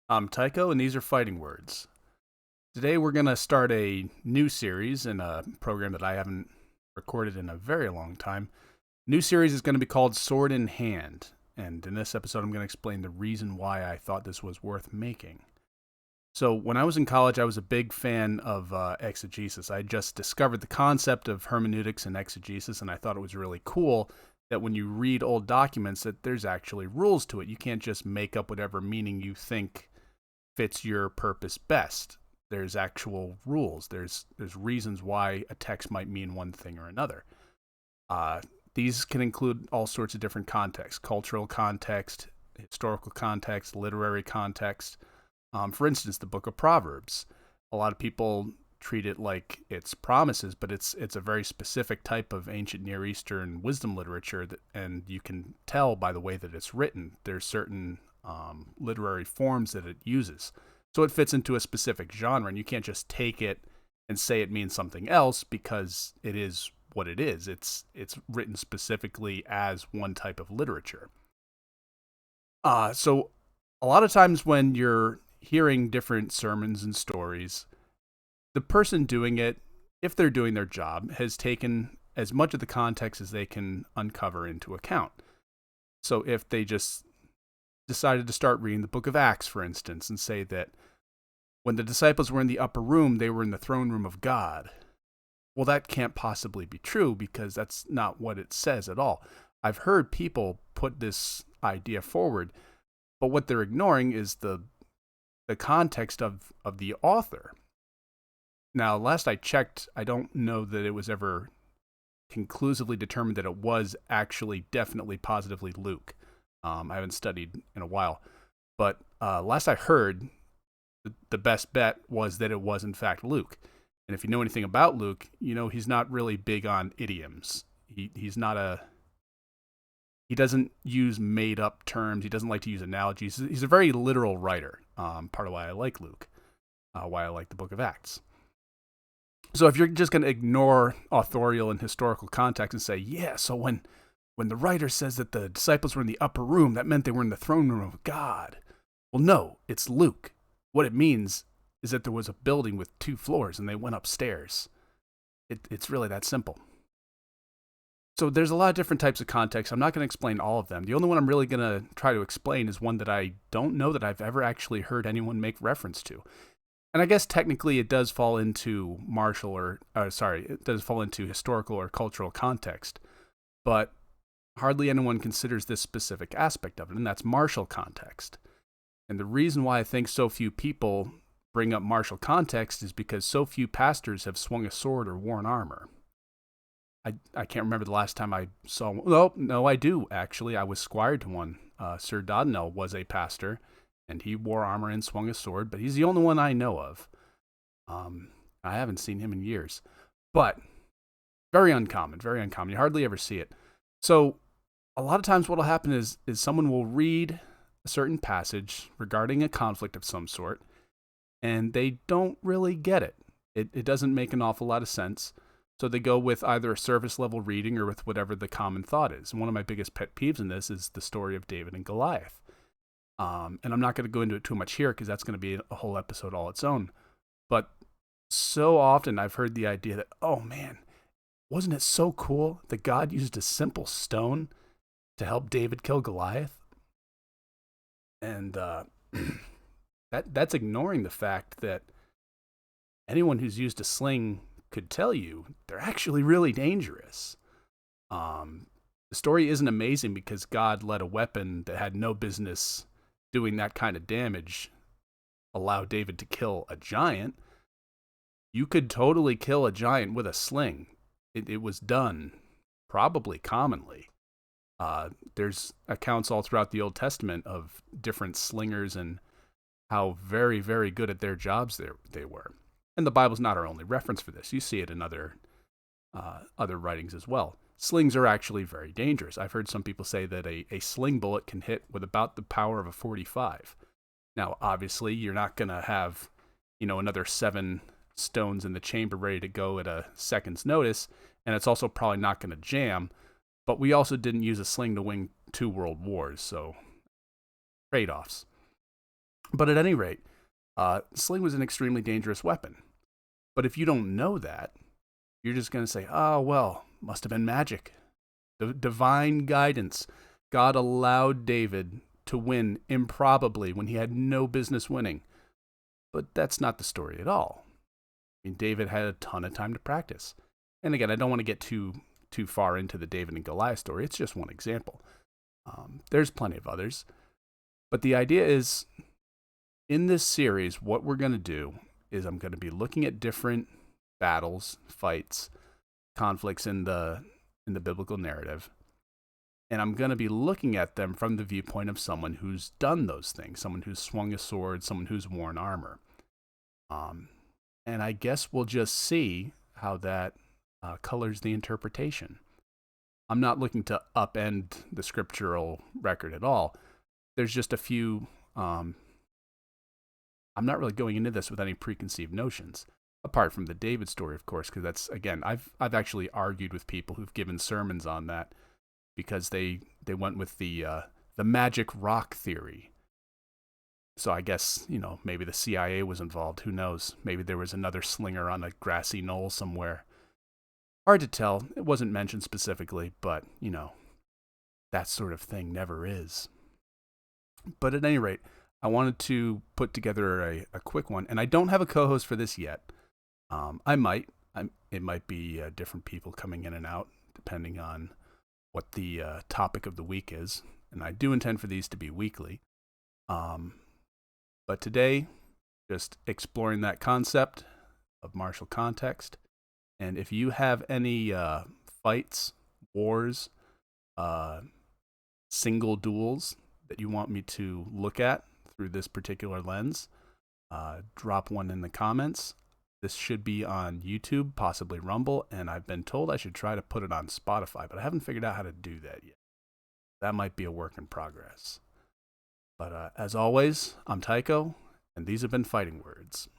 I'm Tycho, and these are Fighting Words. Today, we're going to start a new series in a program that I haven't recorded in a very long time. New series is going to be called Sword in Hand, and in this episode, I'm going to explain the reason why I thought this was worth making. So, when I was in college, I was a big fan of exegesis. I just discovered the concept of hermeneutics and exegesis, and I thought it was really cool that when you read old documents, that there's actually rules to it. You can't just make up whatever meaning you think fits your purpose best. There's actual rules. There's reasons why a text might mean one thing or another. Uh, these can include all sorts of different contexts: cultural context, historical context, literary context. For instance, the Book of Proverbs. A lot of people treat it like it's promises, but it's a very specific type of ancient Near Eastern wisdom literature, and you can tell by the way that it's written. There's certain literary forms that it uses. So it fits into a specific genre, and you can't just take it and say it means something else because it is what it is. It's written specifically as one type of literature. So a lot of times when you're hearing different sermons and stories, the person doing it, if they're doing their job, has taken as much of the context as they can uncover into account. So if they just decided to start reading the book of Acts, for instance, and say that when the disciples were in the upper room, they were in the throne room of God. Well, that can't possibly be true because that's not what it says at all. I've heard people put this idea forward, but what they're ignoring is the context of the author. Now, last I checked, I don't know that it was ever conclusively determined that it was actually definitely positively Luke. I haven't studied in a while, but last I heard, the best bet was that it was in fact Luke. And if you know anything about Luke, you know he's not really big on idioms. He doesn't use made up terms. He doesn't like to use analogies. He's a very literal writer. Part of why I like Luke, why I like the Book of Acts. So if you're just going to ignore authorial and historical context and say, yeah, so when the writer says that the disciples were in the upper room, that meant they were in the throne room of God. Well, no, it's Luke. What it means is that there was a building with 2 floors and they went upstairs. It's really that simple. So there's a lot of different types of context. I'm not going to explain all of them. The only one I'm really going to try to explain is one that I don't know that I've ever actually heard anyone make reference to. And I guess technically it does fall into it does fall into historical or cultural context, but hardly anyone considers this specific aspect of it, and that's martial context. And the reason why I think so few people bring up martial context is because so few pastors have swung a sword or worn armor. I can't remember the last time I saw one. Well, no, I do, actually. I was squired to one. Sir Dodnell was a pastor, and he wore armor and swung a sword, but he's the only one I know of. I haven't seen him in years. But very uncommon, very uncommon. You hardly ever see it. So a lot of times what will happen is someone will read a certain passage regarding a conflict of some sort, and they don't really get it. It doesn't make an awful lot of sense. So they go with either a surface level reading or with whatever the common thought is. And one of my biggest pet peeves in this is the story of David and Goliath. And I'm not going to go into it too much here because that's going to be a whole episode all its own. But so often I've heard the idea that, oh man, wasn't it so cool that God used a simple stone to help David kill Goliath? And that's ignoring the fact that anyone who's used a sling could tell you they're actually really dangerous. The story isn't amazing because God let a weapon that had no business doing that kind of damage allow David to kill a giant. You could totally kill a giant with a sling. It was done probably commonly. There's accounts all throughout the Old Testament of different slingers and how very, very good at their jobs they were. And the Bible's not our only reference for this. You see it in other writings as well. Slings are actually very dangerous. I've heard some people say that a sling bullet can hit with about the power of a 45. Now, obviously, you're not going to have, another 7 stones in the chamber ready to go at a second's notice, and it's also probably not going to jam. But we also didn't use a sling to win 2 world wars, so trade-offs. But at any rate, sling was an extremely dangerous weapon. But if you don't know that, you're just going to say, oh, well, must have been magic. The divine guidance. God allowed David to win improbably when he had no business winning. But that's not the story at all. I mean, David had a ton of time to practice. And again, I don't want to get too far into the David and Goliath story. It's just one example. There's plenty of others. But the idea is, in this series, what we're going to do is I'm going to be looking at different battles, fights, conflicts in the biblical narrative. And I'm going to be looking at them from the viewpoint of someone who's done those things, someone who's swung a sword, someone who's worn armor. And I guess we'll just see how that colors the interpretation. I'm not looking to upend the scriptural record at all. There's just a few. I'm not really going into this with any preconceived notions, apart from the David story, of course, because that's, again, I've actually argued with people who've given sermons on that because they went with the magic rock theory. So I guess, maybe the CIA was involved. Who knows? Maybe there was another slinger on a grassy knoll somewhere. Hard to tell. It wasn't mentioned specifically, but, that sort of thing never is. But at any rate, I wanted to put together a quick one, and I don't have a co-host for this yet. I might. It might be different people coming in and out, depending on what the topic of the week is. And I do intend for these to be weekly. But today, just exploring that concept of martial context. And if you have any fights, wars, single duels that you want me to look at through this particular lens, drop one in the comments. This should be on YouTube, possibly Rumble, and I've been told I should try to put it on Spotify, but I haven't figured out how to do that yet. That might be a work in progress. But as always, I'm Tycho, and these have been Fighting Words.